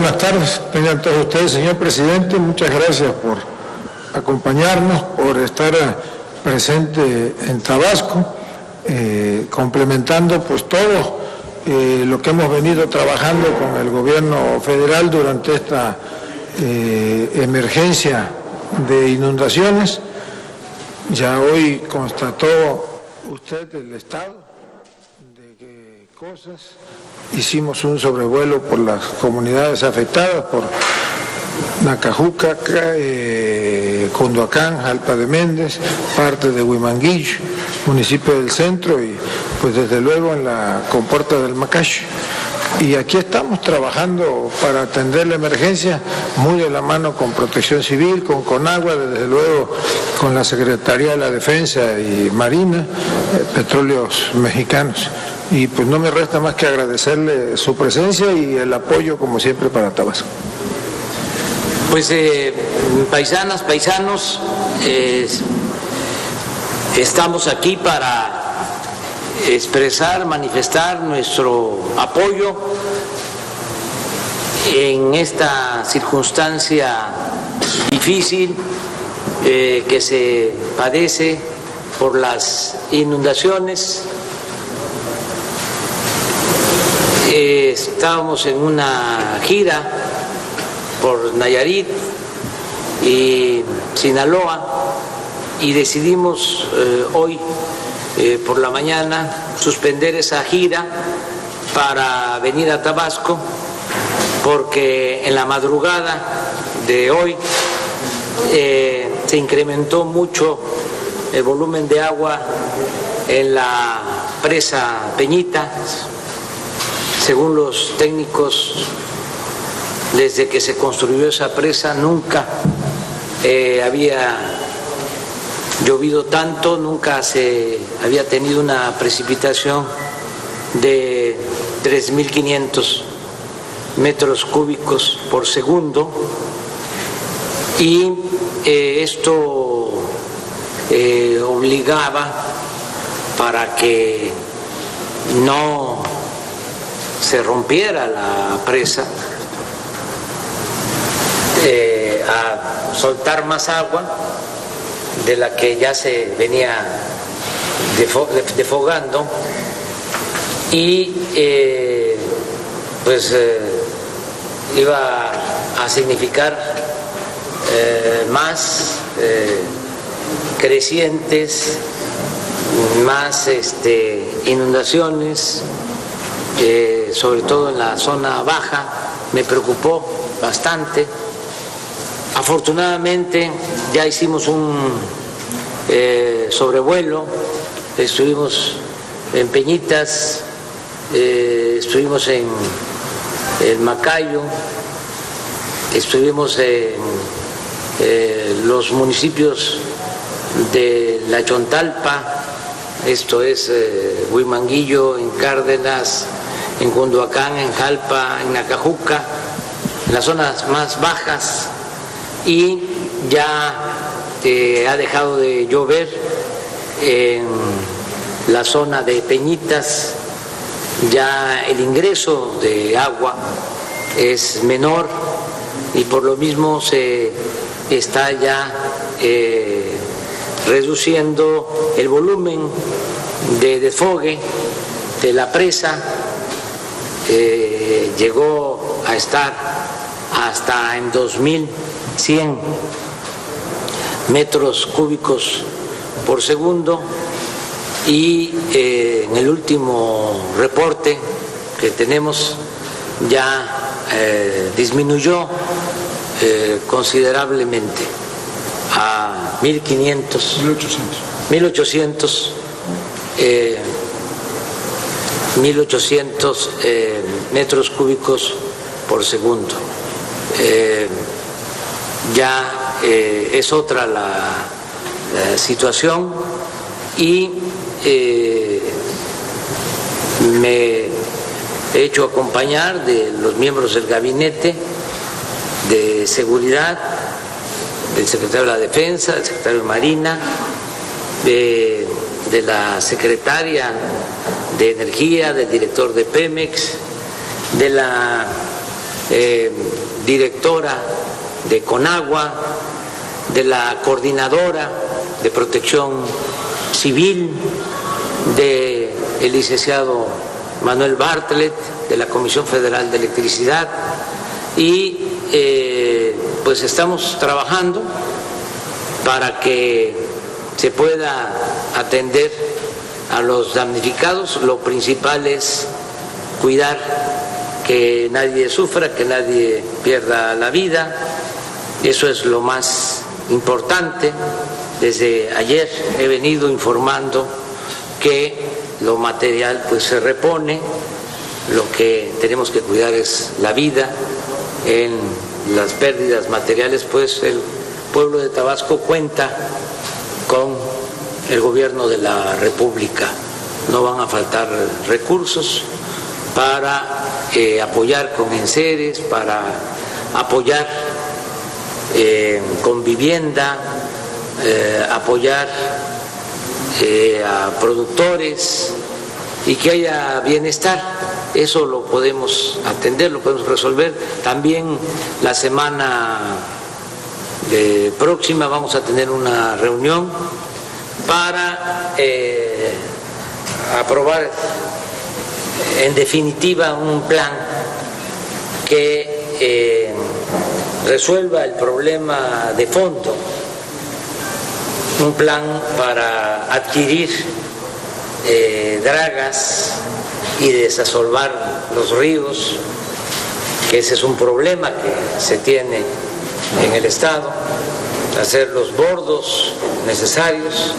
buenas tardes. Tengan todos ustedes, señor presidente. Muchas gracias por acompañarnos, por estar presente en Tabasco, complementando pues todo lo que hemos venido trabajando con el gobierno federal durante esta emergencia de inundaciones. Ya hoy constató usted el estado de qué cosas. Hicimos un sobrevuelo por las comunidades afectadas, por Nacajuca, Condoacán, Jalpa de Méndez, parte de Huimanguillo, municipio del centro y pues desde luego en la comporta del Macacho. Y aquí estamos trabajando para atender la emergencia, muy de la mano con Protección Civil, con Conagua, desde luego con la Secretaría de la Defensa y Marina, Petróleos Mexicanos. Y pues no me resta más que agradecerle su presencia y el apoyo, como siempre, para Tabasco. Pues paisanas, paisanos, estamos aquí para expresar, manifestar nuestro apoyo en esta circunstancia difícil que se padece por las inundaciones. Estábamos en una gira por Nayarit y Sinaloa y decidimos hoy por la mañana suspender esa gira para venir a Tabasco porque en la madrugada de hoy se incrementó mucho el volumen de agua en la presa Peñita. Según los técnicos, desde que se construyó esa presa nunca había llovido tanto, nunca se había tenido una precipitación de 3.500 metros cúbicos por segundo y esto obligaba para que no se rompiera la presa a soltar más agua de la que ya se venía defogando y iba a significar más crecientes, más inundaciones, sobre todo en la zona baja. Me preocupó bastante. Afortunadamente ya hicimos un sobrevuelo, estuvimos en Peñitas, estuvimos en el Macayo, estuvimos en los municipios de La Chontalpa, esto es Huimanguillo, en Cárdenas, en Condoacán, en Jalpa, en Nacajuca, en las zonas más bajas, y ya ha dejado de llover en la zona de Peñitas, ya el ingreso de agua es menor y por lo mismo se está ya reduciendo el volumen de desfogue de la presa. Llegó a estar hasta en 2.100 metros cúbicos por segundo y en el último reporte que tenemos ya disminuyó considerablemente a 1.800 metros cúbicos por segundo. Ya es otra la situación y me he hecho acompañar de los miembros del Gabinete de Seguridad, del Secretario de la Defensa, del Secretario de Marina, de la Secretaria de Energía, del director de Pemex, de la directora de Conagua, de la Coordinadora de Protección Civil, del licenciado Manuel Bartlett, de la Comisión Federal de Electricidad, y pues estamos trabajando para que se pueda atender a los damnificados. Lo principal es cuidar que nadie sufra, que nadie pierda la vida. Eso es lo más importante. Desde ayer he venido informando que lo material pues se repone. Lo que tenemos que cuidar es la vida. En las pérdidas materiales pues el pueblo de Tabasco cuenta con el gobierno de la República. No van a faltar recursos para apoyar con enseres, para apoyar con vivienda, apoyar a productores y que haya bienestar. Eso lo podemos atender, lo podemos resolver. También la semana próxima vamos a tener una reunión para aprobar en definitiva un plan que resuelva el problema de fondo, un plan para adquirir dragas y desasolvar los ríos, que ese es un problema que se tiene en el Estado, hacer los bordos necesarios,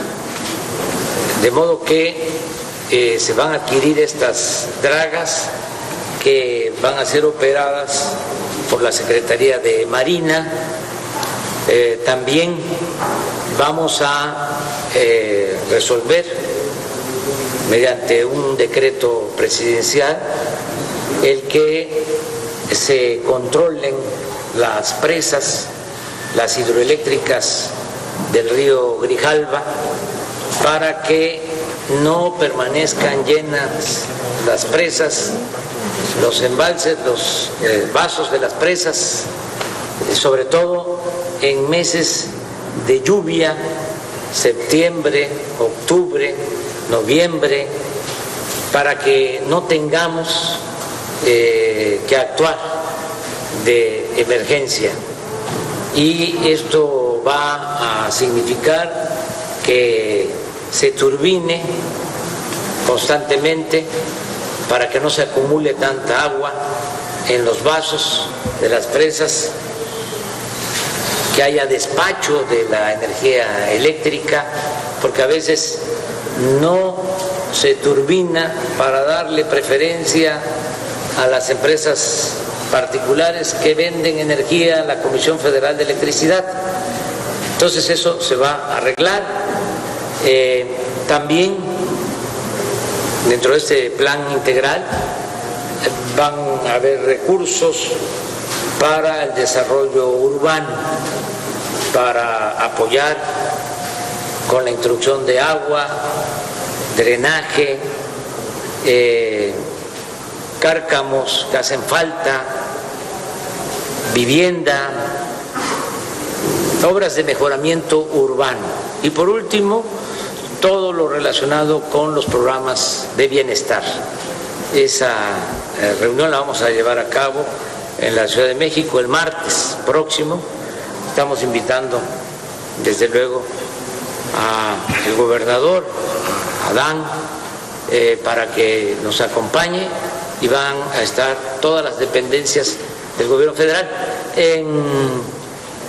de modo que se van a adquirir estas dragas que van a ser operadas por la Secretaría de Marina. También vamos a resolver mediante un decreto presidencial el que se controlen las presas, las hidroeléctricas del río Grijalva, para que no permanezcan llenas las presas, los embalses, los vasos de las presas, sobre todo en meses de lluvia, septiembre, octubre, noviembre, para que no tengamos que actuar de emergencia. Y esto va a significar que se turbine constantemente para que no se acumule tanta agua en los vasos de las presas, que haya despacho de la energía eléctrica, porque a veces no se turbina para darle preferencia a las empresas particulares que venden energía a la Comisión Federal de Electricidad. Entonces eso se va a arreglar. También dentro de este plan integral van a haber recursos para el desarrollo urbano, para apoyar con la introducción de agua, drenaje, cárcamos que hacen falta, vivienda, obras de mejoramiento urbano. Y por último, todo lo relacionado con los programas de bienestar. Esa reunión la vamos a llevar a cabo en la Ciudad de México el martes próximo. Estamos invitando, desde luego, al gobernador, Adán, para que nos acompañe, y van a estar todas las dependencias del gobierno federal. En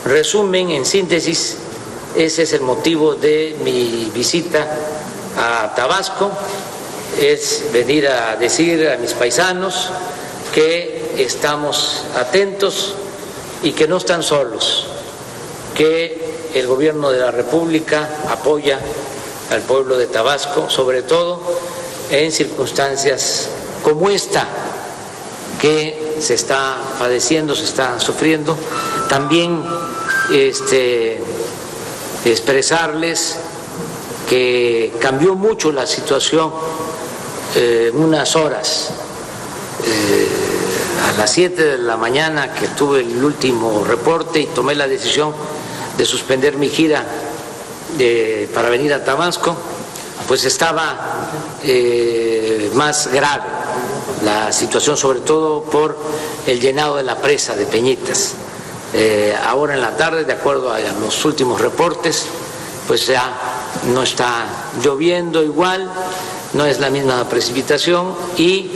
resumen, en síntesis, ese es el motivo de mi visita a Tabasco, es venir a decir a mis paisanos que estamos atentos y que no están solos, que el gobierno de la República apoya al pueblo de Tabasco, sobre todo en circunstancias como esta que se está padeciendo, se está sufriendo. También expresarles que cambió mucho la situación en unas horas. a las 7 de la mañana que tuve el último reporte y tomé la decisión de suspender mi gira para venir a Tabasco, pues estaba más grave la situación, sobre todo por el llenado de la presa de Peñitas. Ahora en la tarde, de acuerdo a los últimos reportes, pues ya no está lloviendo igual, no es la misma precipitación y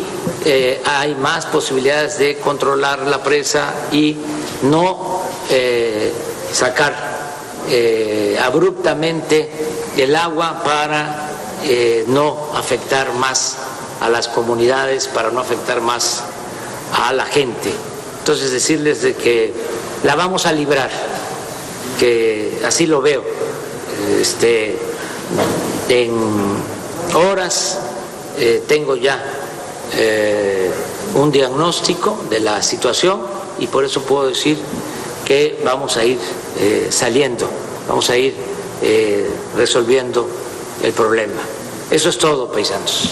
hay más posibilidades de controlar la presa y no sacar abruptamente el agua para no afectar más a las comunidades, para no afectar más a la gente. Entonces decirles de que la vamos a librar, que así lo veo. En horas tengo ya un diagnóstico de la situación y por eso puedo decir que vamos a ir saliendo, vamos a ir resolviendo el problema. Eso es todo, paisanos.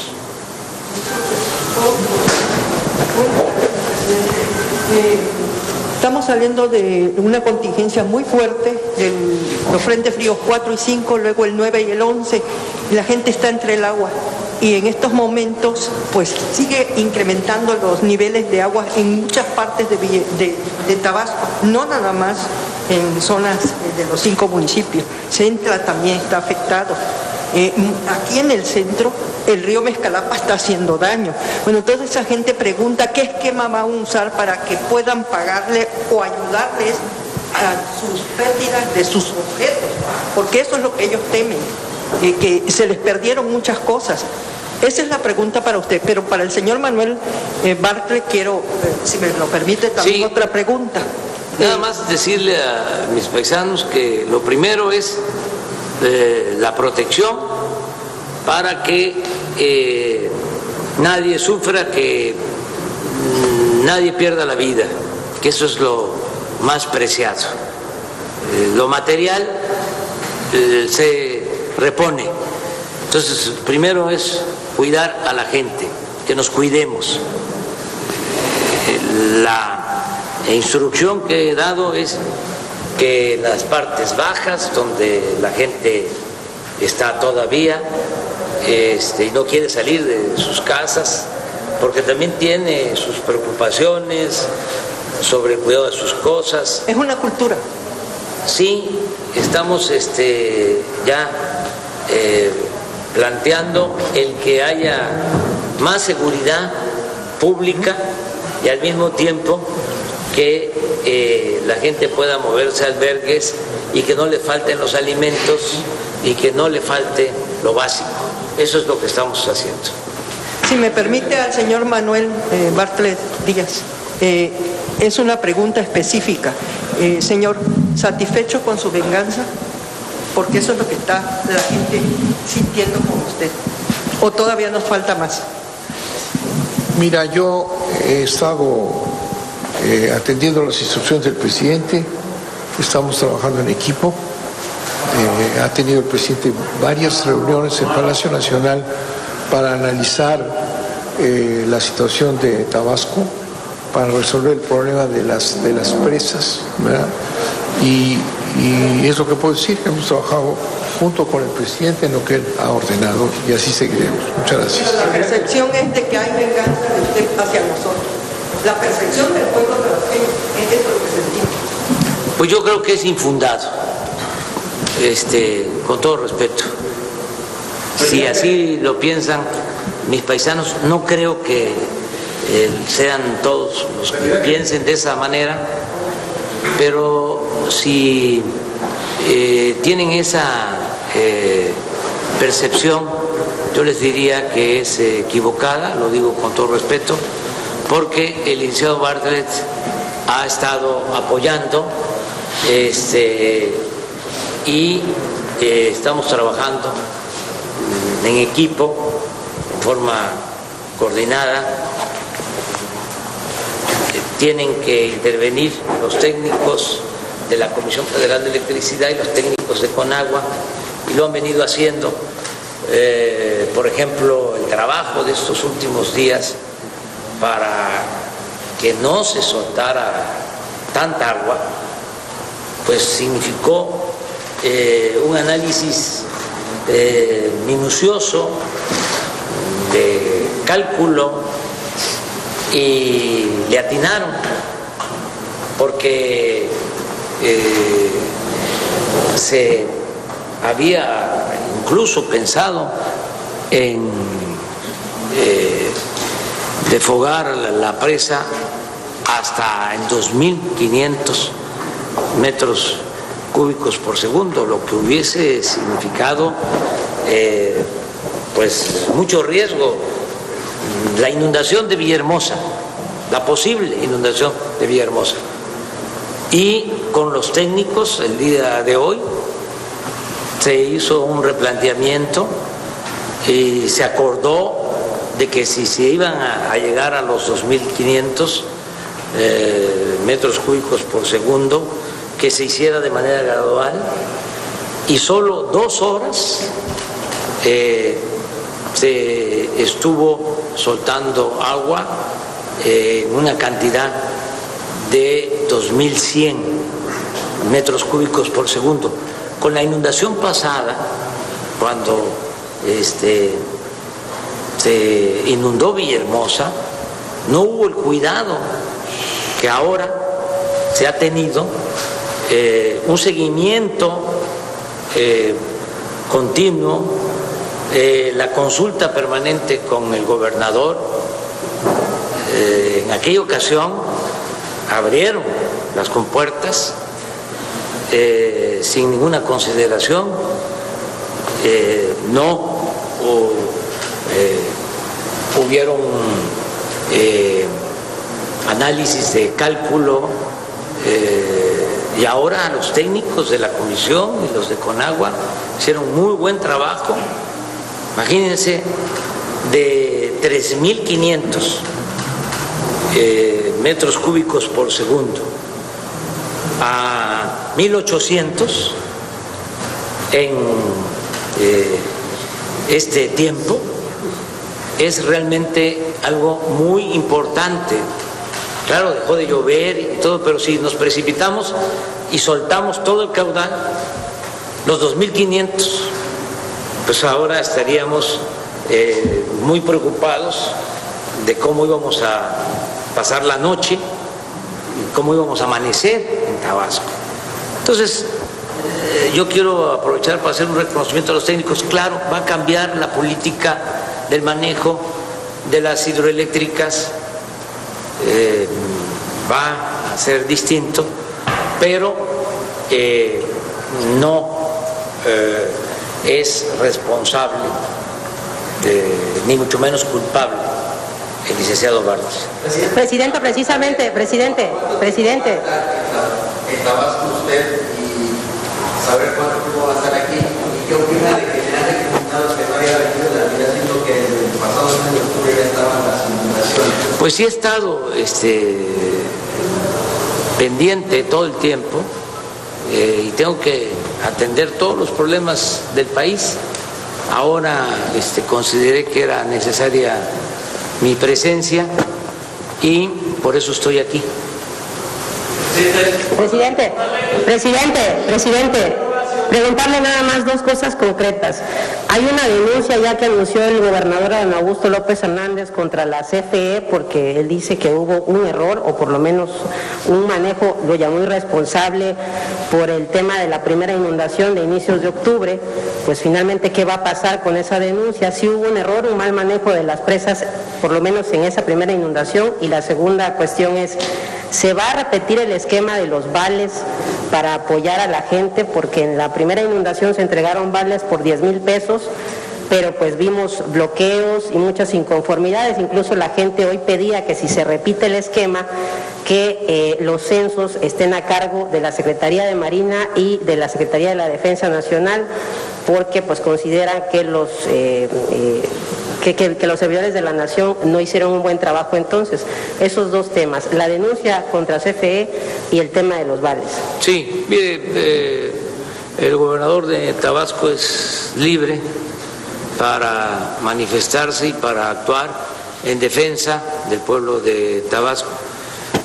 Estamos saliendo de una contingencia muy fuerte, de los frentes fríos 4 y 5, luego el 9 y el 11, y la gente está entre el agua. Y en estos momentos, pues sigue incrementando los niveles de agua en muchas partes de Tabasco, no nada más en zonas de los 5 municipios. Centla también está afectado. Aquí en el centro el río Mezcalapa está haciendo daño. Bueno, entonces esa gente pregunta qué esquema van a usar para que puedan pagarle o ayudarles a sus pérdidas de sus objetos, porque eso es lo que ellos temen, que se les perdieron muchas cosas. Esa es la pregunta para usted, pero para el señor Manuel Bartlett quiero, si me lo permite, también otra pregunta. Nada más decirle a mis paisanos que lo primero es la protección para que nadie sufra, que nadie pierda la vida, que eso es lo más preciado. Lo material se repone. Entonces, primero es cuidar a la gente, que nos cuidemos. La instrucción que he dado es que las partes bajas, donde la gente está todavía y no quiere salir de sus casas, porque también tiene sus preocupaciones sobre el cuidado de sus cosas. Es una cultura. Sí, estamos ya planteando el que haya más seguridad pública y al mismo tiempo que la gente pueda moverse a albergues y que no le falten los alimentos y que no le falte lo básico. Eso es lo que estamos haciendo. Si me permite al señor Manuel Bartlett Díaz, es una pregunta específica. Señor, ¿satisfecho con su venganza? Porque eso es lo que está la gente sintiendo con usted. ¿O todavía nos falta más? Mira, yo he estado atendiendo las instrucciones del presidente, estamos trabajando en equipo. Ha tenido el presidente varias reuniones en Palacio Nacional para analizar la situación de Tabasco, para resolver el problema de las presas, ¿verdad? Y es lo que puedo decir, que hemos trabajado junto con el presidente en lo que él ha ordenado y así seguiremos. Muchas gracias. La percepción es de que hay venganza de usted hacia nosotros. La percepción del pueblo tabasqueño es eso lo que sentimos. Pues yo creo que es infundado, con todo respeto. Si así lo piensan mis paisanos, no creo que sean todos los que piensen de esa manera, pero si tienen esa percepción, yo les diría que es equivocada, lo digo con todo respeto, porque el licenciado Bartlett ha estado apoyando y estamos trabajando en equipo, en forma coordinada. Tienen que intervenir los técnicos de la Comisión Federal de Electricidad y los técnicos de Conagua, y lo han venido haciendo. Por ejemplo, el trabajo de estos últimos días para que no se soltara tanta agua, pues significó un análisis minucioso de cálculo y le atinaron, porque se había incluso pensado en defogar la presa hasta en 2.500 metros cúbicos por segundo, lo que hubiese significado pues mucho riesgo. La inundación de Villahermosa, la posible inundación de Villahermosa. Y con los técnicos el día de hoy se hizo un replanteamiento y se acordó de que si se iban a llegar a los 2.500 metros cúbicos por segundo, que se hiciera de manera gradual, y solo 2 horas se estuvo soltando agua en una cantidad de 2.100 metros cúbicos por segundo. Con la inundación pasada, cuando se inundó Villahermosa, no hubo el cuidado que ahora se ha tenido, un seguimiento continuo, la consulta permanente con el gobernador. En aquella ocasión abrieron las compuertas sin ninguna consideración, no hubieron análisis de cálculo, y ahora los técnicos de la comisión y los de Conagua hicieron muy buen trabajo. Imagínense, de 3.500 metros cúbicos por segundo a 1.800 en este tiempo, es realmente algo muy importante. Claro, dejó de llover y todo, pero si nos precipitamos y soltamos todo el caudal, los 2.500, pues ahora estaríamos muy preocupados de cómo íbamos a pasar la noche y cómo íbamos a amanecer en Tabasco. Entonces, yo quiero aprovechar para hacer un reconocimiento a los técnicos. Claro, va a cambiar la política del manejo de las hidroeléctricas, va a ser distinto, pero no es responsable, ni mucho menos culpable, el licenciado Barros. Presidente, precisamente, presidente. En Tabasco usted y saber cuánto tiempo va a estar aquí, y qué opina de que le han recomendado que no haya venido la vida, siendo que el pasado mes de octubre ya estaban las inundaciones. Pues sí he estado pendiente todo el tiempo, y tengo que atender todos los problemas del país. Ahora consideré que era necesaria mi presencia y por eso estoy aquí. Presidente, preguntarle nada más 2 cosas concretas. Hay una denuncia ya que anunció el gobernador Adán Augusto López Hernández contra la CFE, porque él dice que hubo un error, o por lo menos un manejo, lo llamó irresponsable, por el tema de la primera inundación de inicios de octubre. Pues finalmente, ¿qué va a pasar con esa denuncia? Si hubo un error, un mal manejo de las presas, por lo menos en esa primera inundación. Y la segunda cuestión es, ¿se va a repetir el esquema de los vales para apoyar a la gente? Porque en la primera inundación se entregaron vales por 10,000 pesos, pero pues vimos bloqueos y muchas inconformidades. Incluso la gente hoy pedía que si se repite el esquema, que los censos estén a cargo de la Secretaría de Marina y de la Secretaría de la Defensa Nacional, porque pues consideran que los servidores de la Nación no hicieron un buen trabajo. Entonces, esos 2 temas, la denuncia contra CFE y el tema de los vales. Sí, mire, el gobernador de Tabasco es libre para manifestarse y para actuar en defensa del pueblo de Tabasco.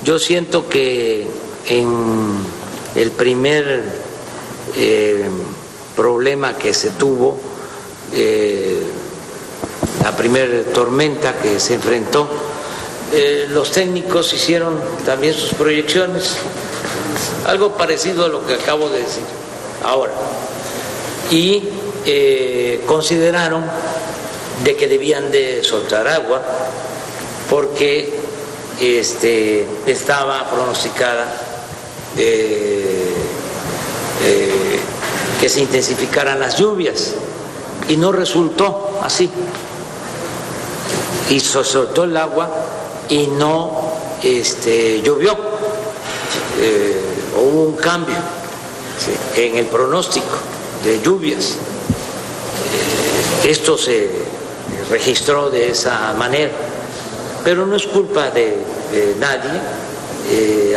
Yo siento que en el primer problema que se tuvo, la primera tormenta que se enfrentó, los técnicos hicieron también sus proyecciones, algo parecido a lo que acabo de decir ahora, y consideraron de que debían de soltar agua porque estaba pronosticada que se intensificaran las lluvias, y no resultó así, y se soltó el agua y no llovió, hubo un cambio en el pronóstico de lluvias. Esto se registró de esa manera, pero no es culpa de nadie,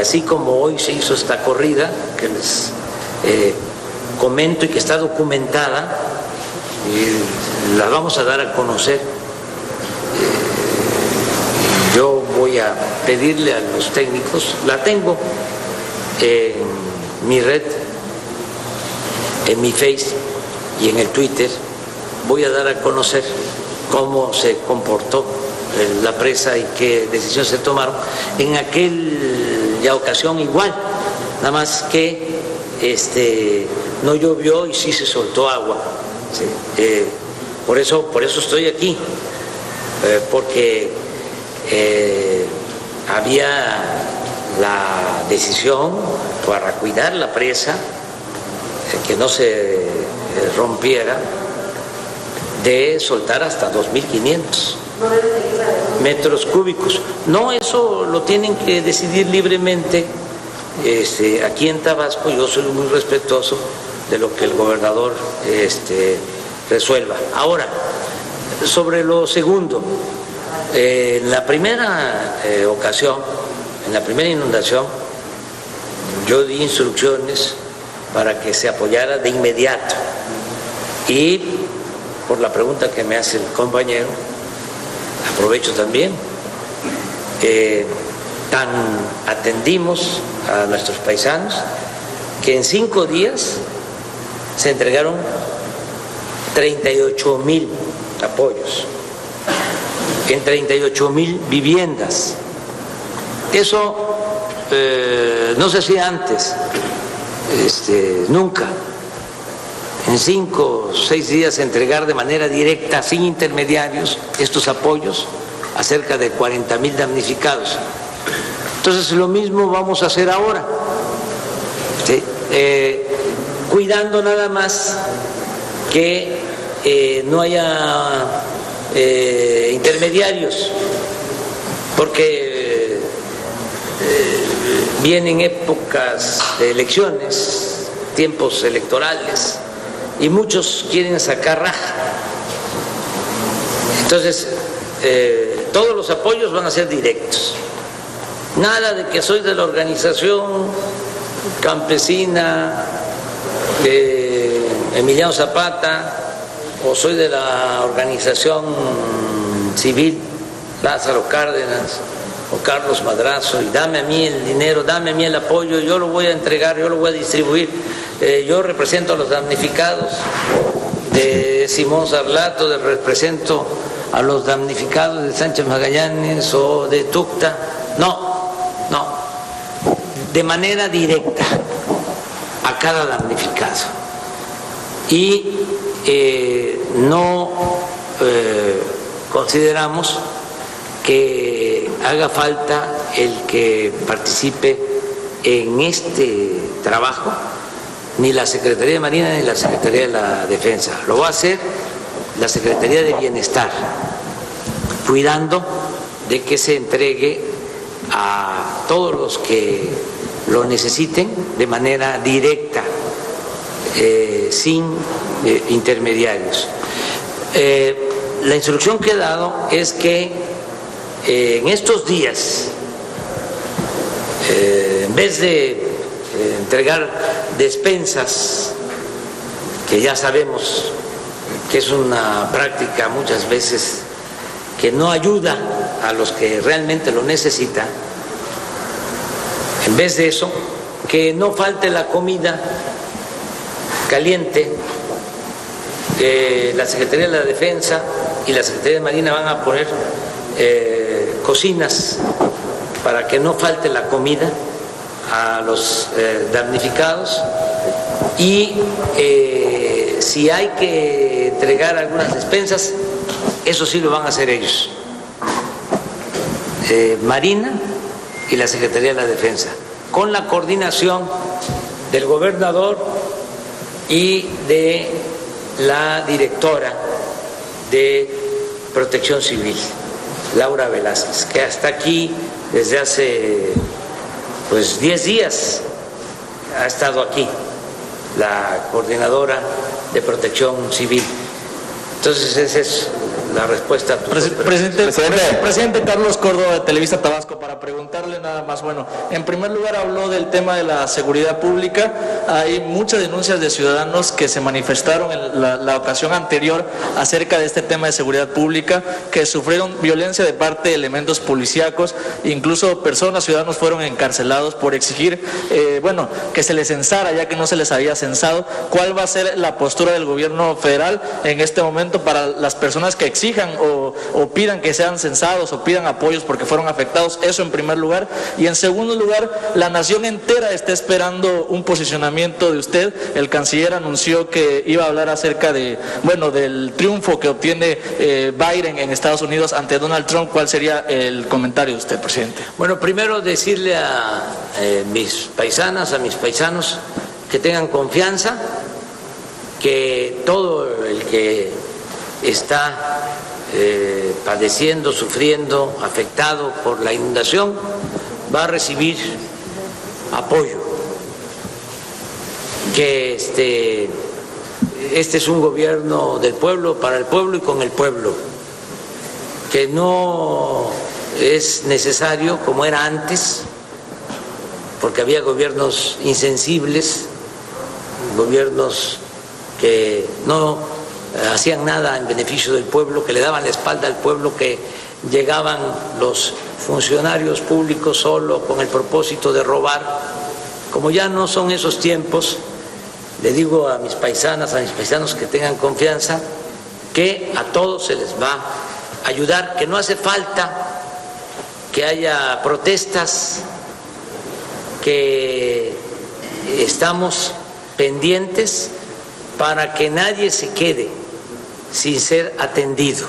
así como hoy se hizo esta corrida que les comento y que está documentada, y la vamos a dar a conocer. Yo voy a pedirle a los técnicos, la tengo en mi red, en mi Face y en el Twitter, voy a dar a conocer cómo se comportó la presa y qué decisiones se tomaron. En aquella ocasión igual, nada más que no llovió y sí se soltó agua. ¿Sí? Por eso estoy aquí, porque había la decisión para cuidar la presa, que no se rompiera, de soltar hasta 2.500 metros cúbicos. No, eso lo tienen que decidir libremente. Aquí en Tabasco yo soy muy respetuoso de lo que el gobernador resuelva. Ahora, sobre lo segundo, en la primera ocasión, en la primera inundación, yo di instrucciones para que se apoyara de inmediato, y por la pregunta que me hace el compañero, aprovecho también, tan atendimos a nuestros paisanos que en 5 días se entregaron 38,000 apoyos en 38,000 viviendas. Eso no se hacía antes, nunca. En 5 o 6 días entregar de manera directa, sin intermediarios, estos apoyos a cerca de 40,000 damnificados. Entonces lo mismo vamos a hacer ahora, ¿sí? Cuidando nada más que no haya intermediarios, porque vienen épocas de elecciones, tiempos electorales, y muchos quieren sacar raja. Entonces, todos los apoyos van a ser directos. Nada de que soy de la organización campesina de Emiliano Zapata, o soy de la organización civil Lázaro Cárdenas o Carlos Madrazo, y dame a mí el dinero, dame a mí el apoyo, yo lo voy a entregar, yo lo voy a distribuir. Yo represento a los damnificados de Simón Sarlato, represento a los damnificados de Sánchez Magallanes o de Tucta. No, de manera directa a cada damnificado. Y no consideramos que haga falta el que participe en este trabajo ni la Secretaría de Marina ni la Secretaría de la Defensa. Lo va a hacer la Secretaría de Bienestar, cuidando de que se entregue a todos los que lo necesiten de manera directa, sin intermediarios. La instrucción que he dado es que en estos días, en vez de entregar despensas, que ya sabemos que es una práctica muchas veces que no ayuda a los que realmente lo necesitan, En vez de eso, que no falte la comida caliente. La Secretaría de la Defensa y la Secretaría de Marina van a poner cocinas para que no falte la comida a los damnificados, y si hay que entregar algunas despensas, eso sí lo van a hacer ellos, Marina y la Secretaría de la Defensa, con la coordinación del gobernador y de la directora de Protección Civil, Laura Velázquez, que hasta aquí desde hace 10 días ha estado aquí, la coordinadora de Protección Civil. Entonces esa es la respuesta a tu Presidente Carlos Córdoba de Televisa Tabasco, para preguntarle nada más. Bueno, en primer lugar habló del tema de la seguridad pública. Hay muchas denuncias de ciudadanos que se manifestaron en la ocasión anterior acerca de este tema de seguridad pública, que sufrieron violencia de parte de elementos policíacos, incluso ciudadanos fueron encarcelados por exigir, que se les censara, ya que no se les había censado. ¿Cuál va a ser la postura del gobierno federal en este momento para las personas que exijan o pidan que sean censados o pidan apoyos porque fueron afectados? Eso en primer lugar. Y en segundo lugar, la nación entera está esperando un posicionamiento de usted. El canciller anunció que iba a hablar acerca del triunfo que obtiene Biden en Estados Unidos ante Donald Trump. ¿Cuál sería el comentario de usted, presidente? Bueno, primero decirle a mis paisanas, a mis paisanos, que tengan confianza, que todo el que está padeciendo, sufriendo, afectado por la inundación, va a recibir apoyo, que este es un gobierno del pueblo, para el pueblo y con el pueblo, que no es necesario como era antes, porque había gobiernos insensibles, gobiernos que no hacían nada en beneficio del pueblo, que le daban la espalda al pueblo, que llegaban los funcionarios públicos solo con el propósito de robar. Como ya no son esos tiempos, le digo a mis paisanas, a mis paisanos, que tengan confianza, que a todos se les va a ayudar, que no hace falta que haya protestas, que estamos pendientes para que nadie se quede sin ser atendido.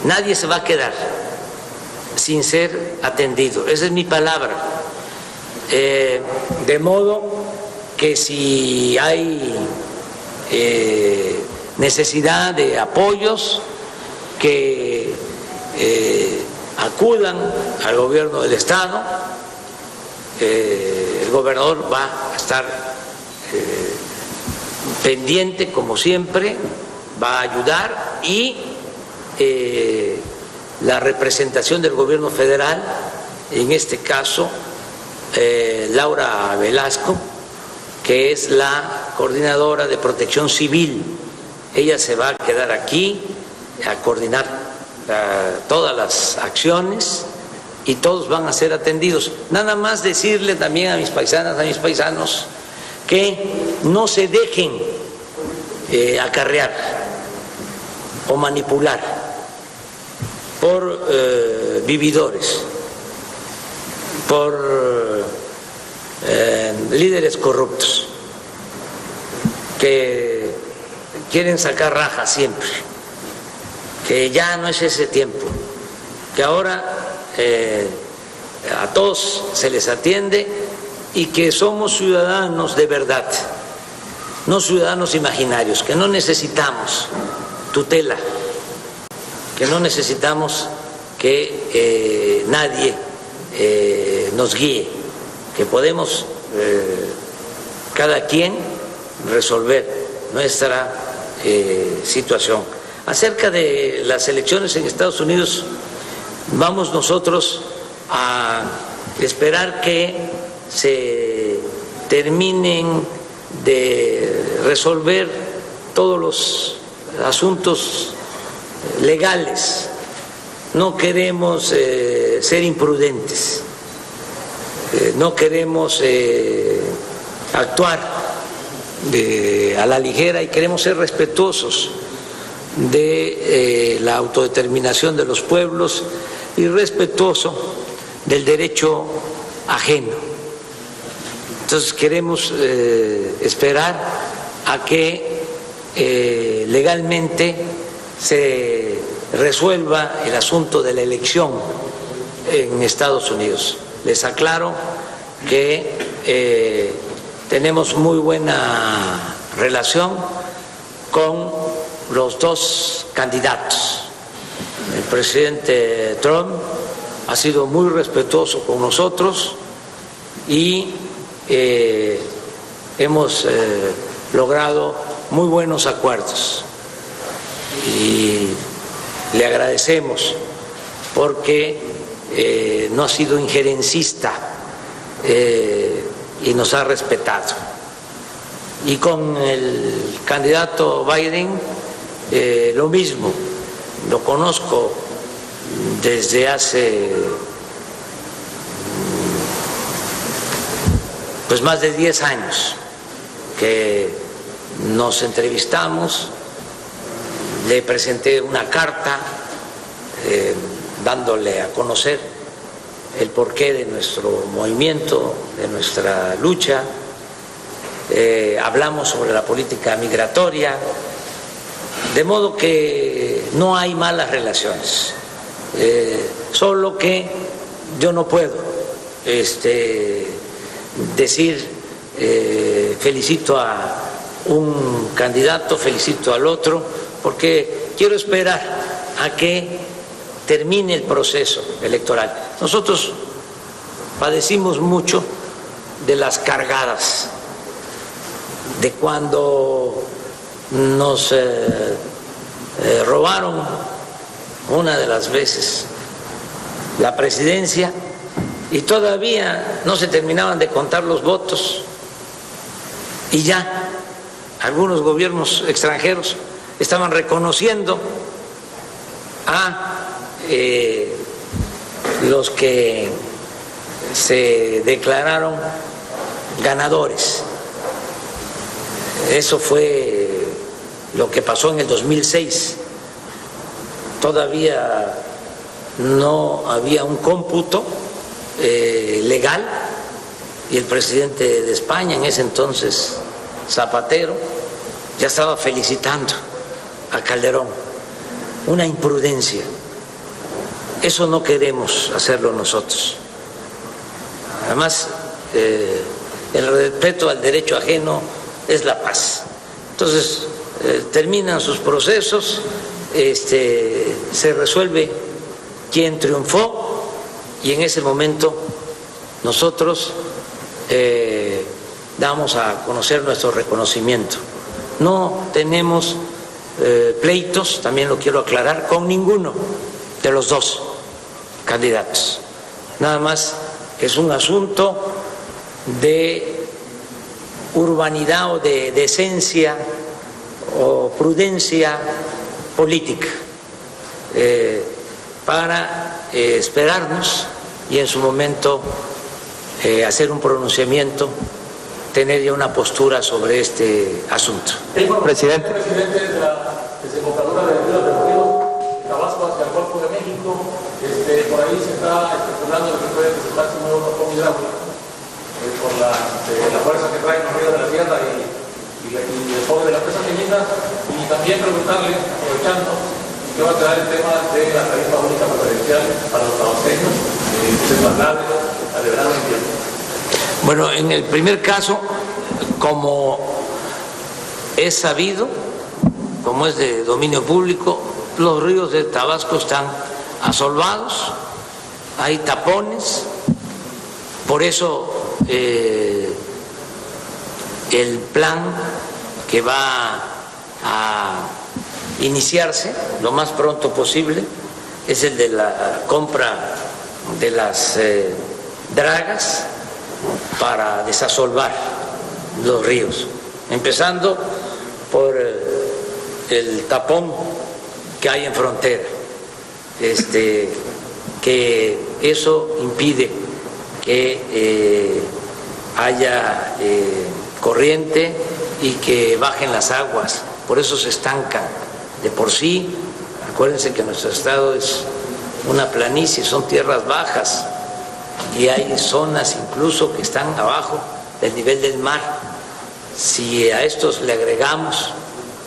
Nadie se va a quedar sin ser atendido. Esa es mi palabra. De modo que si hay necesidad de apoyos, que acudan al gobierno del Estado. El gobernador va a estar pendiente, como siempre, va a ayudar, y la representación del gobierno federal, en este caso Laura Velasco, que es la coordinadora de Protección Civil, ella se va a quedar aquí a coordinar todas las acciones y todos van a ser atendidos. Nada más decirle también a mis paisanas, a mis paisanos, que no se dejen acarrear o manipular por vividores, por líderes corruptos que quieren sacar raja siempre, que ya no es ese tiempo, que ahora a todos se les atiende y que somos ciudadanos de verdad, no ciudadanos imaginarios, que no necesitamos tutela, que no necesitamos que nadie nos guíe, que podemos cada quien resolver nuestra situación. Acerca de las elecciones en Estados Unidos, vamos nosotros a esperar que se terminen de resolver todos los asuntos legales. No queremos ser imprudentes. no queremos actuar a la ligera y queremos ser respetuosos de la autodeterminación de los pueblos y respetuoso del derecho ajeno. Entonces queremos esperar a que legalmente se resuelva el asunto de la elección en Estados Unidos. Les aclaro que tenemos muy buena relación con los dos candidatos. El presidente Trump ha sido muy respetuoso con nosotros y hemos logrado muy buenos acuerdos. Y le agradecemos porque no ha sido injerencista y nos ha respetado. Y con el candidato Biden lo mismo, lo conozco desde hace pues más de 10 años que nos entrevistamos. Le presenté una carta dándole a conocer el porqué de nuestro movimiento, de nuestra lucha. Hablamos sobre la política migratoria, de modo que no hay malas relaciones, solo que yo no puedo decir felicito a un candidato, felicito al otro, porque quiero esperar a que termine el proceso electoral. Nosotros padecimos mucho de las cargadas, de cuando nos robaron una de las veces la presidencia y todavía no se terminaban de contar los votos y ya algunos gobiernos extranjeros estaban reconociendo a los que se declararon ganadores. Eso fue lo que pasó en el 2006. Todavía no había un cómputo legal y el presidente de España, en ese entonces Zapatero, ya estaba felicitando a Calderón. Una imprudencia. Eso no queremos hacerlo nosotros. Además, el respeto al derecho ajeno es la paz. Entonces, terminan sus procesos, se resuelve quién triunfó y en ese momento nosotros damos a conocer nuestro reconocimiento. No tenemos pleitos, también lo quiero aclarar, con ninguno de los dos candidatos. Nada más es un asunto de urbanidad o de decencia o prudencia política para esperarnos y en su momento hacer un pronunciamiento, tener ya una postura sobre este asunto. Presidente de la desembocadura del río Tabasco hacia el Golfo de México, por ahí se está especulando que puede presentarse un nuevo tapón hidráulico por la fuerza que trae los ríos de la sierra y el fondo de la presa Peñita, y también preguntarle, aprovechando, qué va a quedar el tema de la tarifa única preferencial para los tabasqueños, que se traslade al verano e invierno. Bueno, en el primer caso, como es sabido, como es de dominio público, los ríos de Tabasco están asolvados, hay tapones, por eso el plan que va a iniciarse lo más pronto posible es el de la compra de las dragas para desasolvar los ríos, empezando por el tapón que hay en frontera, que eso impide que haya corriente y que bajen las aguas, por eso se estancan. De por sí, acuérdense que nuestro estado es una planicie, son tierras bajas y hay zonas incluso que están abajo del nivel del mar. Si a estos le agregamos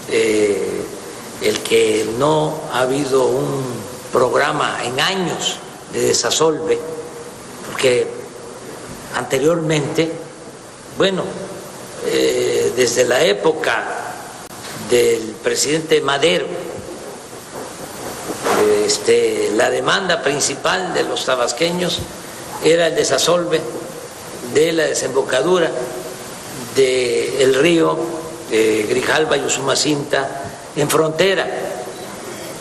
el que no ha habido un programa en años de desasolve, porque anteriormente, bueno, desde la época del presidente Madero, la demanda principal de los tabasqueños era el desasolve de la desembocadura del río Grijalva y Usumacinta en frontera,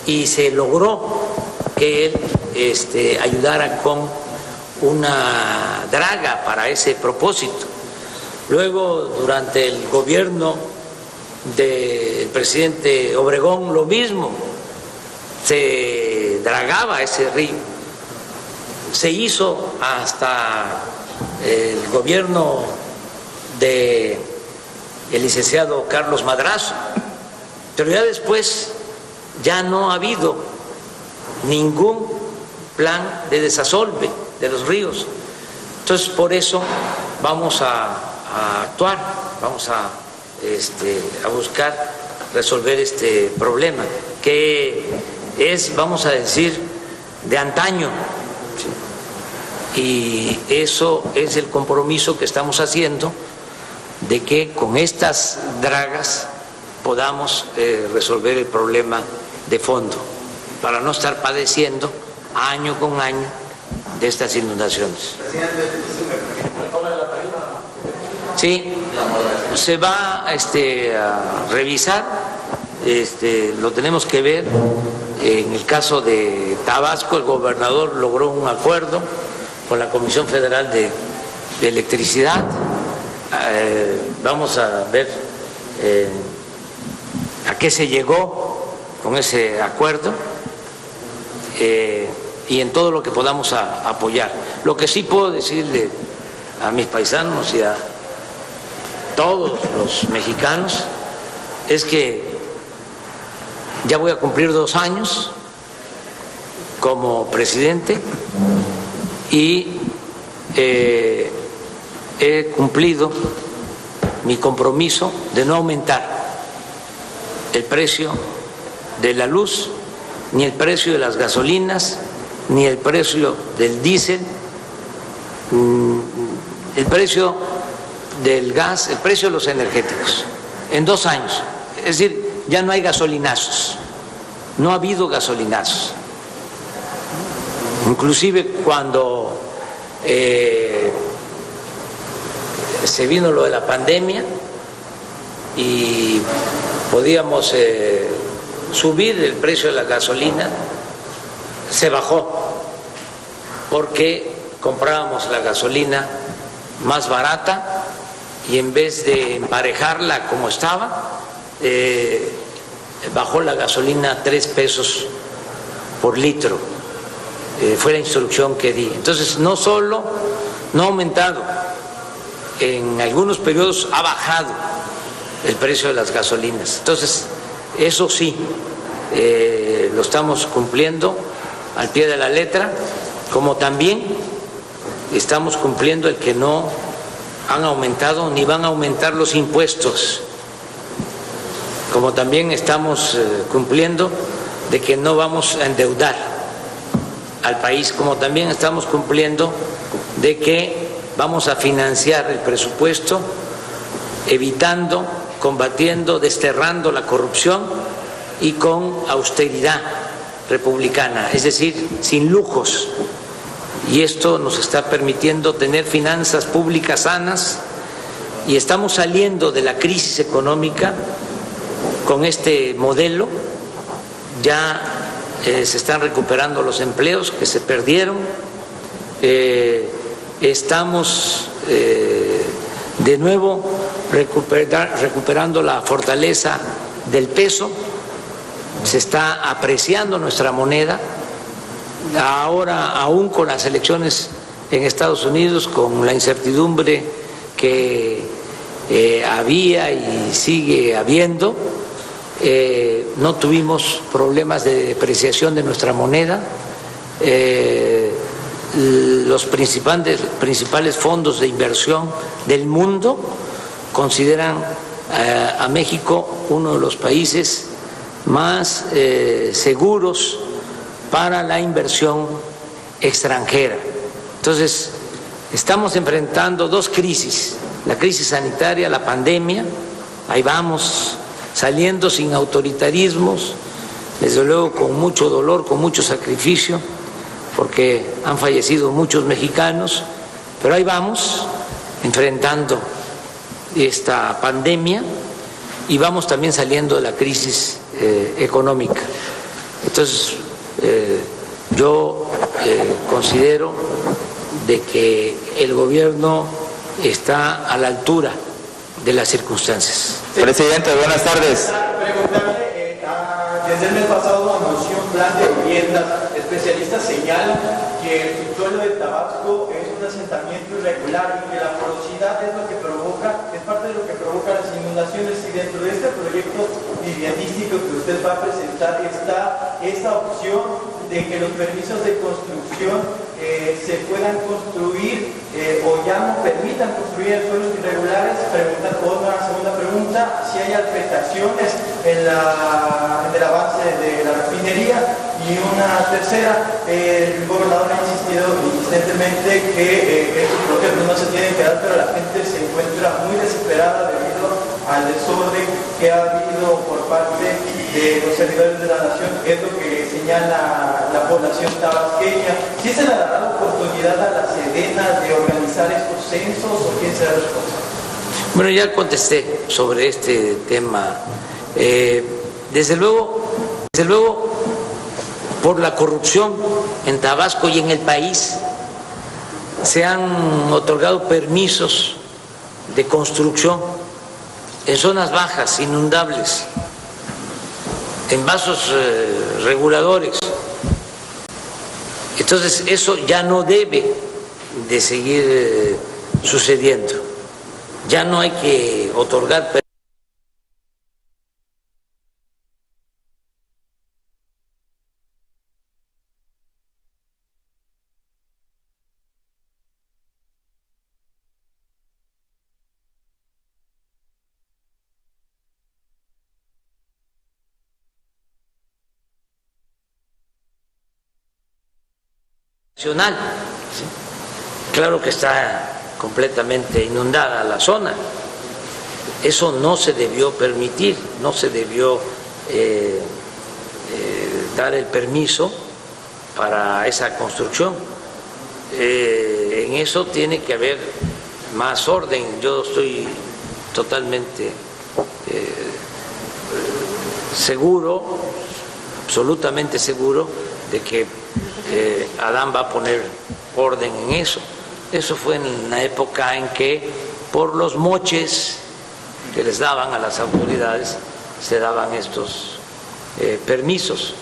y se logró que él ayudara con una draga para ese propósito. Luego, durante el gobierno del presidente Obregón, lo mismo, se dragaba ese río. Se hizo hasta el gobierno del licenciado Carlos Madrazo, pero ya después ya no ha habido ningún plan de desasolve de los ríos. Entonces, por eso vamos a actuar, vamos a buscar resolver este problema, que es, vamos a decir, de antaño. Y eso es el compromiso que estamos haciendo, de que con estas dragas podamos resolver el problema de fondo, para no estar padeciendo año con año de estas inundaciones. Sí, se va a revisar, lo tenemos que ver. En el caso de Tabasco, el gobernador logró un acuerdo con la Comisión Federal de Electricidad. Vamos a ver a qué se llegó con ese acuerdo y en todo lo que podamos apoyar. Lo que sí puedo decirle a mis paisanos y a todos los mexicanos es que ya voy a cumplir 2 años como presidente y he cumplido mi compromiso de no aumentar el precio de la luz, ni el precio de las gasolinas, ni el precio del diésel, el precio del gas, el precio de los energéticos, en 2 años. Es decir, ya no hay gasolinazos, no ha habido gasolinazos. Inclusive cuando se vino lo de la pandemia y podíamos subir el precio de la gasolina, se bajó porque comprábamos la gasolina más barata y en vez de emparejarla como estaba, bajó la gasolina a 3 pesos por litro. Fue la instrucción que di. Entonces, no solo no ha aumentado, en algunos periodos ha bajado el precio de las gasolinas. Entonces, eso sí, lo estamos cumpliendo al pie de la letra, como también estamos cumpliendo el que no han aumentado ni van a aumentar los impuestos, como también estamos cumpliendo de que no vamos a endeudar al país, como también estamos cumpliendo de que vamos a financiar el presupuesto evitando, combatiendo, desterrando la corrupción y con austeridad republicana, es decir, sin lujos. Y esto nos está permitiendo tener finanzas públicas sanas y estamos saliendo de la crisis económica con este modelo. Ya se están recuperando los empleos que se perdieron, estamos de nuevo recuperando la fortaleza del peso, se está apreciando nuestra moneda. Ahora, aún con las elecciones en Estados Unidos con la incertidumbre que había y sigue habiendo. No tuvimos problemas de depreciación de nuestra moneda. Los principales fondos de inversión del mundo consideran a México uno de los países más seguros para la inversión extranjera. Entonces, estamos enfrentando dos crisis: la crisis sanitaria, la pandemia. Ahí vamos saliendo sin autoritarismos, desde luego con mucho dolor, con mucho sacrificio, porque han fallecido muchos mexicanos, pero ahí vamos enfrentando esta pandemia y vamos también saliendo de la crisis económica. Entonces, yo considero de que el gobierno está a la altura de las circunstancias. Presidente, buenas tardes. Preguntarle, desde el mes pasado anunció un plan de viviendas. Especialistas señalan que el subsuelo de Tabasco es un asentamiento irregular y que la porosidad es lo que provoca, es parte de lo que provoca las inundaciones. Y dentro de este proyecto viviendístico que usted va a presentar está esa opción de que los permisos de construcción se puedan construir o ya no permitan construir en suelos irregulares. Otra segunda pregunta, si hay afectaciones en el avance de la refinería. Y una tercera, el gobernador ha insistido insistentemente que estos proyectos no se tienen que dar, pero la gente se encuentra muy desesperada debido al desorden que ha habido por parte de los servidores de la nación. Es lo que señala la población tabasqueña. ¿Sí se le dará la oportunidad a la Sedena de organizar estos censos o quién será el responsable? Bueno, ya contesté sobre este tema. Desde luego, por la corrupción en Tabasco y en el país, se han otorgado permisos de construcción en zonas bajas, inundables, en vasos reguladores. Entonces, eso ya no debe de seguir sucediendo. Ya no hay que otorgar permisos. ¿Sí? Claro que está completamente inundada la zona. Eso no se debió permitir, no se debió dar el permiso para esa construcción. En eso tiene que haber más orden. Yo estoy totalmente seguro, absolutamente seguro de que Adán va a poner orden en eso. Eso fue en la época en que por los moches que les daban a las autoridades se daban estos permisos.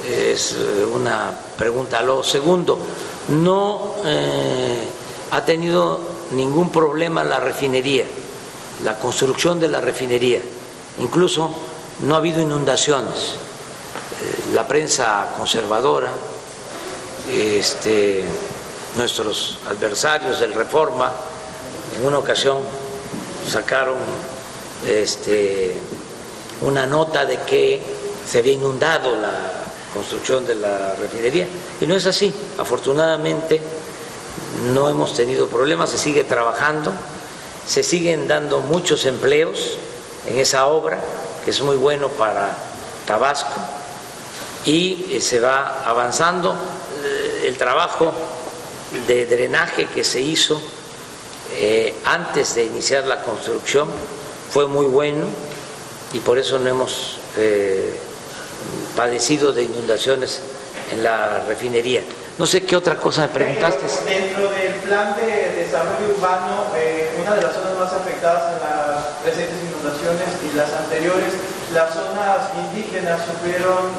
Es una pregunta. Lo segundo, no ha tenido ningún problema la refinería, la construcción de la refinería. Incluso no ha habido inundaciones. La prensa conservadora, nuestros adversarios del Reforma, en una ocasión sacaron una nota de que se había inundado la construcción de la refinería, y no es así. Afortunadamente no hemos tenido problemas, se sigue trabajando, se siguen dando muchos empleos en esa obra, que es muy bueno para Tabasco, y se va avanzando. El trabajo de drenaje que se hizo antes de iniciar la construcción fue muy bueno y por eso no hemos padecido de inundaciones en la refinería. No sé qué otra cosa me preguntaste. Dentro del plan de desarrollo urbano, una de las zonas más afectadas en las recientes inundaciones y las anteriores, las zonas indígenas sufrieron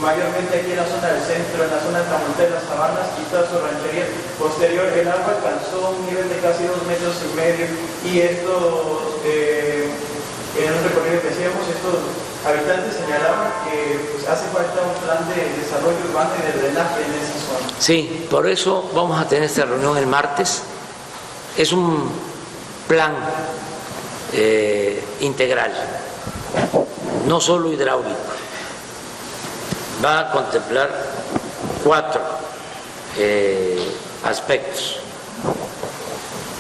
mayormente aquí en la zona del centro, en la zona de Tamonte, las Sabanas y toda su ranchería. Posterior, el agua alcanzó un nivel de casi 2,5 metros y estos, en un recorrido que hacíamos, estos habitantes señalaban que pues, hace falta un plan de desarrollo urbano y de drenaje en esa zona. Sí, por eso vamos a tener esta reunión el martes. Es un plan integral, no solo hidráulico. Va a contemplar 4 aspectos.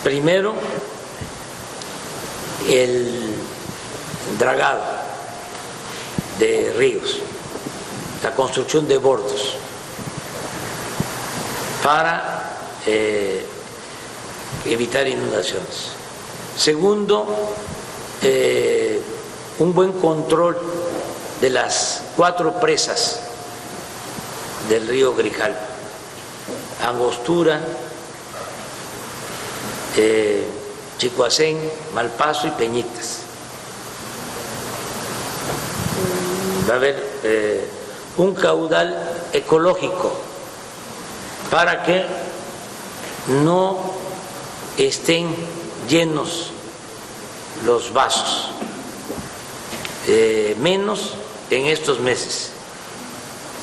Primero, el dragado de ríos, la construcción de bordos para evitar inundaciones. Segundo, un buen control de las 4 presas del río Grijalva: Angostura, Chicoacén, Malpaso y Peñitas. Va a haber un caudal ecológico para que no estén llenos los vasos, menos en estos meses,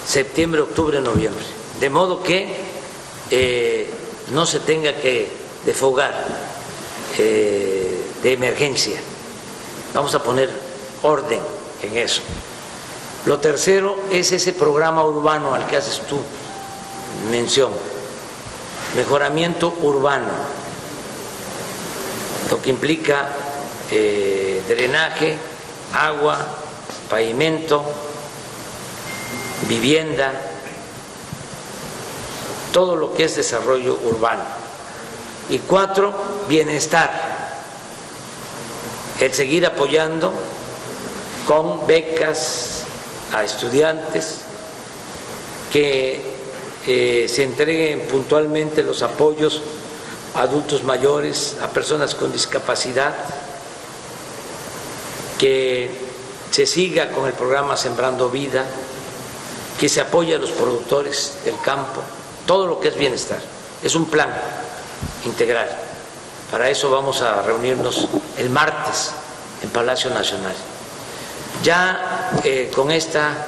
septiembre, octubre, noviembre, de modo que no se tenga que desfogar de emergencia. Vamos a poner orden en eso. Lo tercero es ese programa urbano al que haces tú mención, mejoramiento urbano, lo que implica drenaje, agua, pavimento, vivienda, todo lo que es desarrollo urbano. Y 4, bienestar, el seguir apoyando con becas a estudiantes, que se entreguen puntualmente los apoyos a adultos mayores, a personas con discapacidad, que se siga con el programa Sembrando Vida, que se apoye a los productores del campo, todo lo que es bienestar. Es un plan integral. Para eso vamos a reunirnos el martes en Palacio Nacional. Ya con esta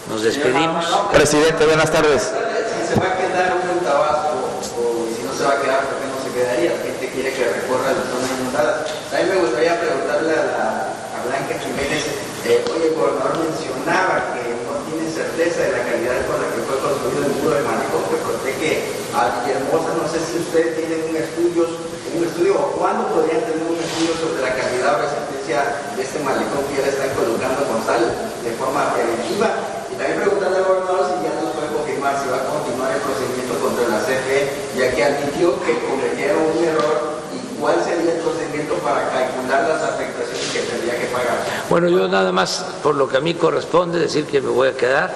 nos despedimos. Presidente, buenas tardes. Si se va a quedar un Tabasco o si no se va a quedar, ¿por qué no se quedaría? La gente quiere que recorra la zona inundada. También me gustaría preguntarle a Blanca Jiménez, oye, el gobernador mencionaba que no tiene certeza de la calidad con la que fue construido el muro de malecón, que protege a Villahermosa. No sé si ustedes tienen un estudio o cuándo podrían tener un estudio sobre la calidad o resistencia de este malecón que ya le están colocando con sal de forma preventiva. Y también preguntarle al gobernador si ya nos puede confirmar si va a continuar el procedimiento contra la CFE, ya que admitió que cometieron un error, y cuál sería el procedimiento para calcular las afectaciones que tendría que pagar. Bueno, yo nada más, por lo que a mí corresponde, decir que me voy a quedar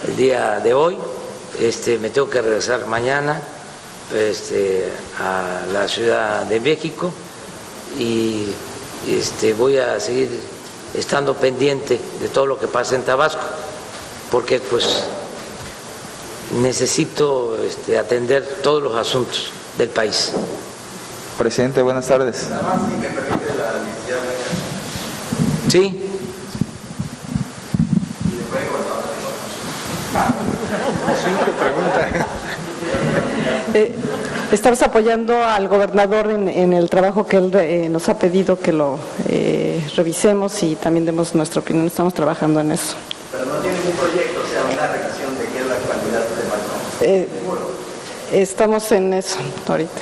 el día de hoy. Me tengo que regresar mañana a la Ciudad de México y voy a seguir estando pendiente de todo lo que pasa en Tabasco, porque pues necesito atender todos los asuntos del país. Presidente, buenas tardes. Nada más, si me permite la licenciada Blanca. Sí. Y después el gobernador. Estamos apoyando al gobernador en el trabajo que él nos ha pedido que lo revisemos y también demos nuestra opinión. Estamos trabajando en eso. Pero no tiene ningún proyecto, o sea, una revisión de quién es la candidata de Macron. Estamos en eso ahorita.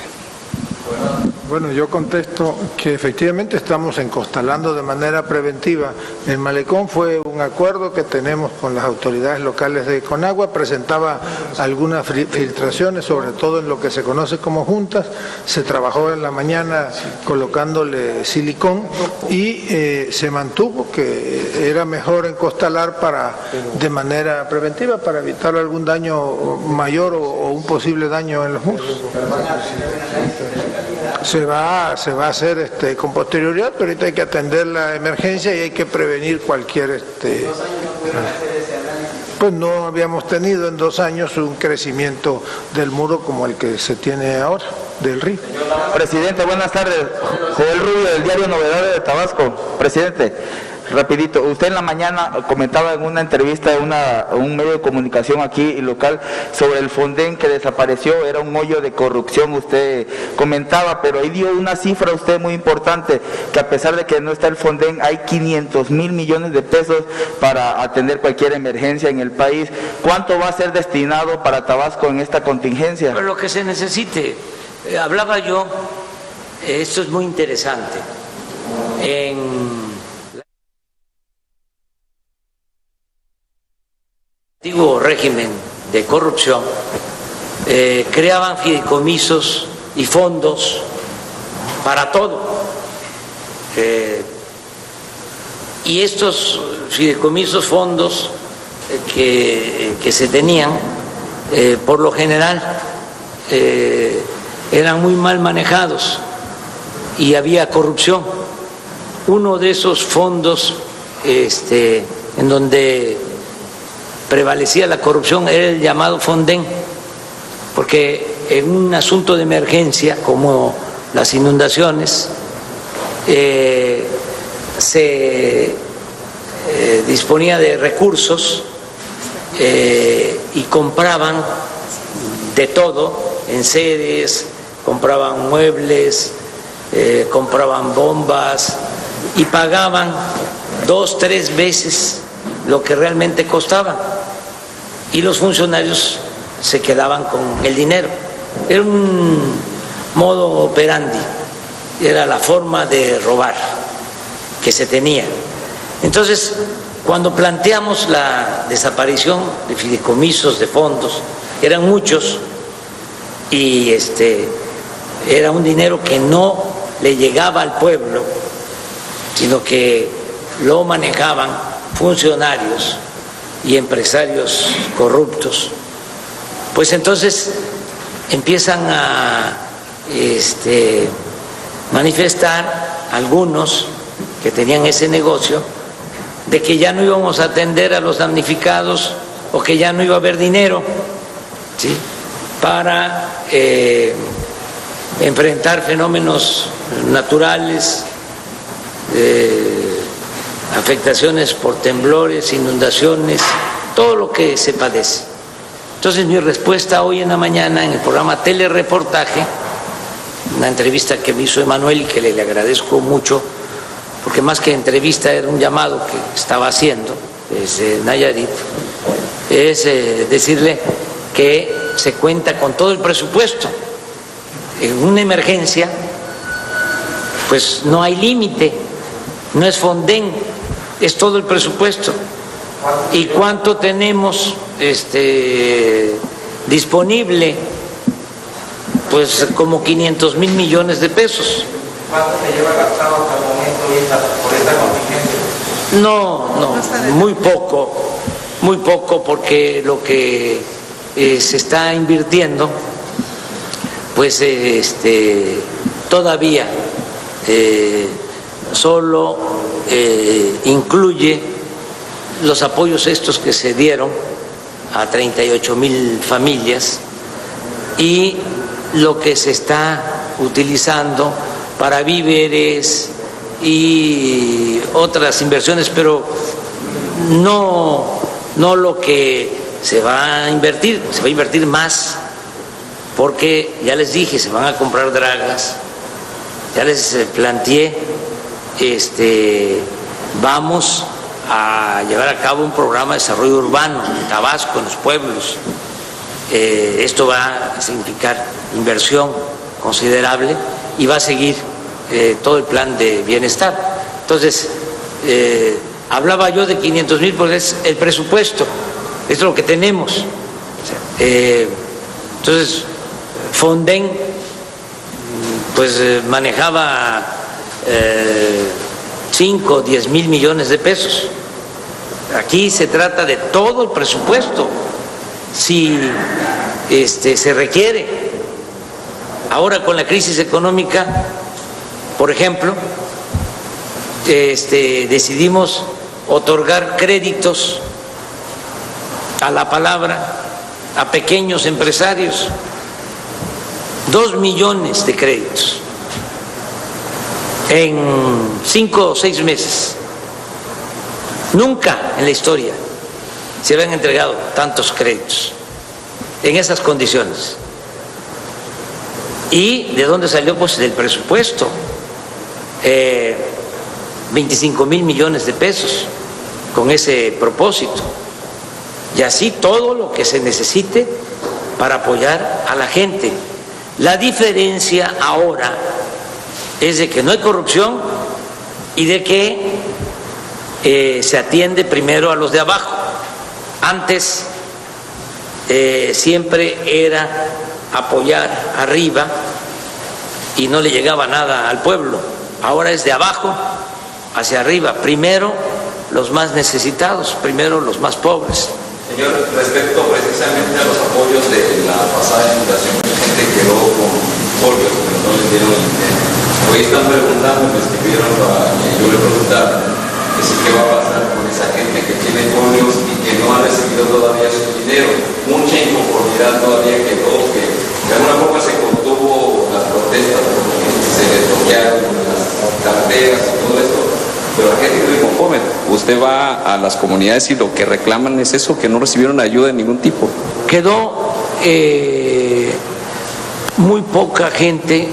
Bueno, yo contesto que efectivamente estamos encostalando de manera preventiva. El malecón fue un acuerdo que tenemos con las autoridades locales de Conagua, presentaba algunas filtraciones, sobre todo en lo que se conoce como juntas. Se trabajó en la mañana colocándole silicón y se mantuvo que era mejor encostalar de manera preventiva para evitar algún daño mayor o un posible daño en los muros. Se va a hacer con posterioridad, pero ahorita hay que atender la emergencia y hay que prevenir cualquier... 2 años no pudieron hacer ese análisis. pues no habíamos tenido en 2 años un crecimiento del muro como el que se tiene ahora, del río. Presidente, buenas tardes. Joel Rubio, del diario Novedades de Tabasco. Presidente, rapidito, usted en la mañana comentaba en una entrevista a un medio de comunicación aquí local sobre el Fonden que desapareció, era un hoyo de corrupción, usted comentaba, pero ahí dio una cifra usted muy importante, que a pesar de que no está el Fonden, hay 500,000 millones de pesos para atender cualquier emergencia en el país. ¿Cuánto va a ser destinado para Tabasco en esta contingencia? Pero lo que se necesite. Hablaba yo, esto es muy interesante, en el antiguo régimen de corrupción creaban fideicomisos y fondos para todo. Y estos fideicomisos, fondos que se tenían, por lo general, eran muy mal manejados y había corrupción. Uno de esos fondos en donde prevalecía la corrupción era el llamado Fonden, porque en un asunto de emergencia como las inundaciones se disponía de recursos y compraban de todo, enseres, compraban muebles, compraban bombas y pagaban 2, 3 veces lo que realmente costaba, y los funcionarios se quedaban con el dinero. Era un modo operandi, era la forma de robar que se tenía. Entonces, cuando planteamos la desaparición de fideicomisos, de fondos, eran muchos y era un dinero que no le llegaba al pueblo, sino que lo manejaban funcionarios y empresarios corruptos. Pues entonces empiezan a manifestar algunos que tenían ese negocio de que ya no íbamos a atender a los damnificados o que ya no iba a haber dinero, ¿sí?, para enfrentar fenómenos naturales, afectaciones por temblores, inundaciones, todo lo que se padece. Entonces mi respuesta hoy en la mañana en el programa Telereportaje, una entrevista que me hizo Emanuel y que le agradezco mucho, porque más que entrevista era un llamado que estaba haciendo desde Nayarit, es decirle que se cuenta con todo el presupuesto. En una emergencia pues no hay límite, no es Fonden, es todo el presupuesto. ¿Y cuánto tenemos disponible? Pues como 500,000 millones de pesos. ¿Cuánto se lleva gastado hasta el momento por esta contingencia? No, muy poco, porque lo que se está invirtiendo, pues todavía solo incluye los apoyos estos que se dieron a 38,000 familias y lo que se está utilizando para víveres y otras inversiones, pero no lo que se va a invertir más, porque ya les dije, se van a comprar dragas, ya les planteé, vamos a llevar a cabo un programa de desarrollo urbano en Tabasco, en los pueblos. Esto va a significar inversión considerable y va a seguir todo el plan de bienestar. Entonces, hablaba yo de 500,000 porque es el presupuesto, es lo que tenemos. Entonces, Fonden pues manejaba 5 o 10,000 millones de pesos. Aquí se trata de todo el presupuesto, si se requiere. Ahora con la crisis económica, por ejemplo, decidimos otorgar créditos a la palabra a pequeños empresarios. 2 millones de créditos en 5 o 6 meses. Nunca en la historia se habían entregado tantos créditos en esas condiciones. ¿Y de dónde salió? Pues del presupuesto, 25,000 millones de pesos con ese propósito. Y así todo lo que se necesite para apoyar a la gente. La diferencia ahora es de que no hay corrupción y de que se atiende primero a los de abajo. Antes siempre era apoyar arriba y no le llegaba nada al pueblo. Ahora es de abajo hacia arriba. Primero los más necesitados, primero los más pobres. Señor, respecto precisamente a los apoyos de la pasada inundación, gente quedó con polio, pero no les dieron el dinero. Hoy están preguntando, me escribieron para que yo le preguntara que sí, qué va a pasar con esa gente que tiene folios y que no ha recibido todavía su dinero. Mucha inconformidad todavía quedó, que de alguna forma se contuvo las protestas porque se desbloquearon las carteras y todo esto. Pero la gente quedó inconforme. Usted va a las comunidades y lo que reclaman es eso, que no recibieron ayuda de ningún tipo. Quedó muy poca gente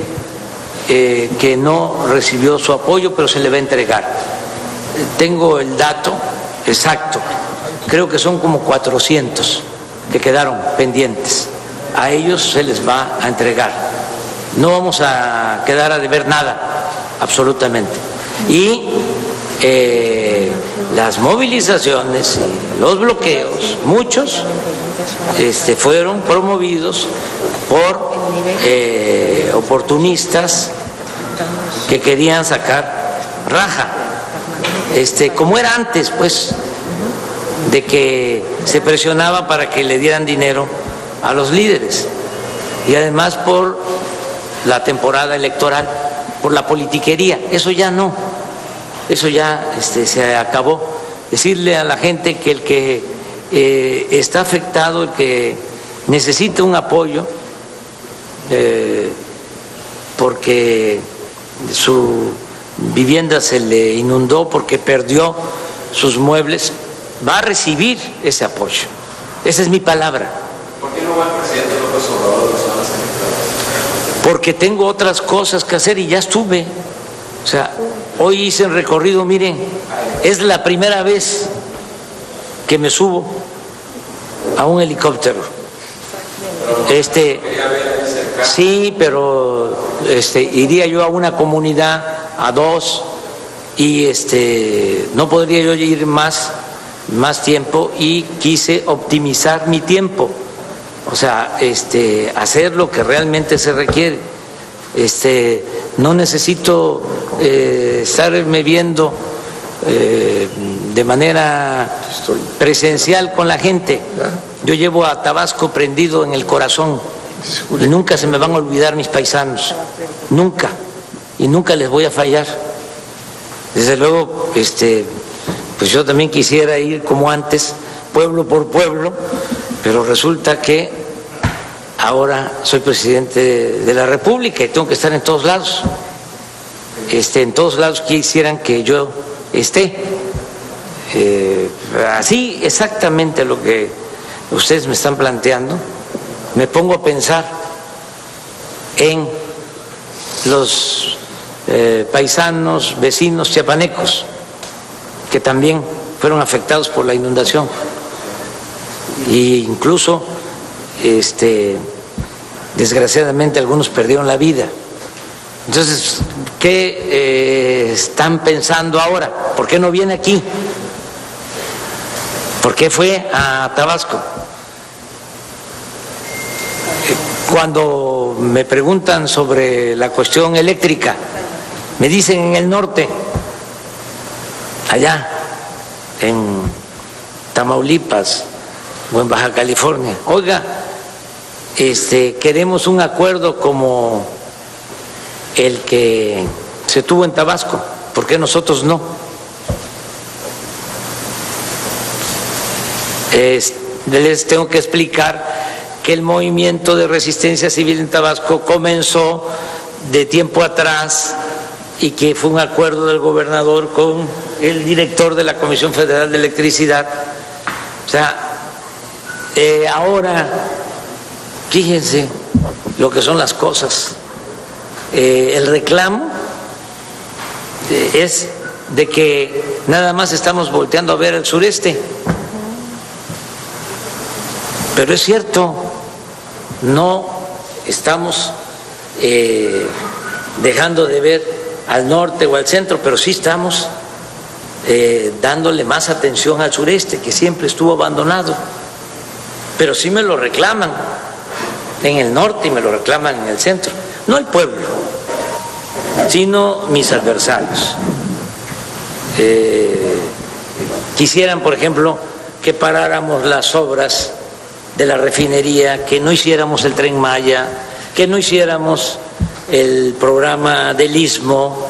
que no recibió su apoyo, pero se le va a entregar. Tengo el dato exacto, creo que son como 400 que quedaron pendientes. A ellos se les va a entregar. No vamos a quedar a deber nada, absolutamente. Y las movilizaciones y los bloqueos, muchos fueron promovidos por oportunistas que querían sacar raja, como era antes, pues, de que se presionaba para que le dieran dinero a los líderes, y además por la temporada electoral, por la politiquería. Eso ya no. Eso ya se acabó. Decirle a la gente que el que está afectado, el que necesita un apoyo, porque su vivienda se le inundó, porque perdió sus muebles, va a recibir ese apoyo. Esa es mi palabra. ¿Por qué no va el presidente López Obrador a las zonas afectadas? Porque tengo otras cosas que hacer y ya estuve. O sea, hoy hice el recorrido, miren, es la primera vez que me subo a un helicóptero. Sí, pero iría yo a una comunidad, a 2, y no podría yo ir más tiempo, y quise optimizar mi tiempo. O sea, hacer lo que realmente se requiere. No necesito estarme viendo de manera presencial con la gente. Yo llevo a Tabasco prendido en el corazón y nunca se me van a olvidar mis paisanos, nunca, y nunca les voy a fallar. Desde luego, pues yo también quisiera ir como antes, pueblo por pueblo, pero resulta que ahora soy presidente de la República y tengo que estar en todos lados. En todos lados quisieran que yo esté. Así exactamente lo que ustedes me están planteando, me pongo a pensar en los paisanos, vecinos chiapanecos, que también fueron afectados por la inundación, e incluso desgraciadamente algunos perdieron la vida. Entonces, ¿qué están pensando ahora? ¿Por qué no viene aquí? ¿Por qué fue a Tabasco? Cuando me preguntan sobre la cuestión eléctrica, me dicen en el norte, allá en Tamaulipas o en Baja California, oiga, queremos un acuerdo como el que se tuvo en Tabasco, ¿por qué nosotros no? les tengo que explicar que el movimiento de resistencia civil en Tabasco comenzó de tiempo atrás y que fue un acuerdo del gobernador con el director de la Comisión Federal de Electricidad. O sea, ahora, fíjense lo que son las cosas. El reclamo es de que nada más estamos volteando a ver al sureste. Pero es cierto, no estamos dejando de ver al norte o al centro, pero sí estamos dándole más atención al sureste, que siempre estuvo abandonado. Pero sí me lo reclaman en el norte y me lo reclaman en el centro. No el pueblo, sino mis adversarios. Quisieran, por ejemplo, que paráramos las obras de la refinería, que no hiciéramos el Tren Maya, que no hiciéramos el programa del Istmo.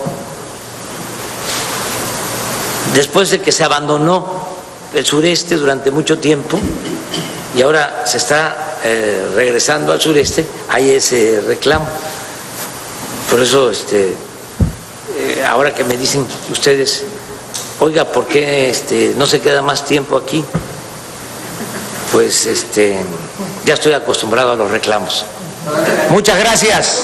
Después de que se abandonó el sureste durante mucho tiempo y ahora se está regresando al sureste, hay ese reclamo. Por eso, ahora que me dicen ustedes, oiga, ¿por qué no se queda más tiempo aquí? Pues ya estoy acostumbrado a los reclamos. Muchas gracias.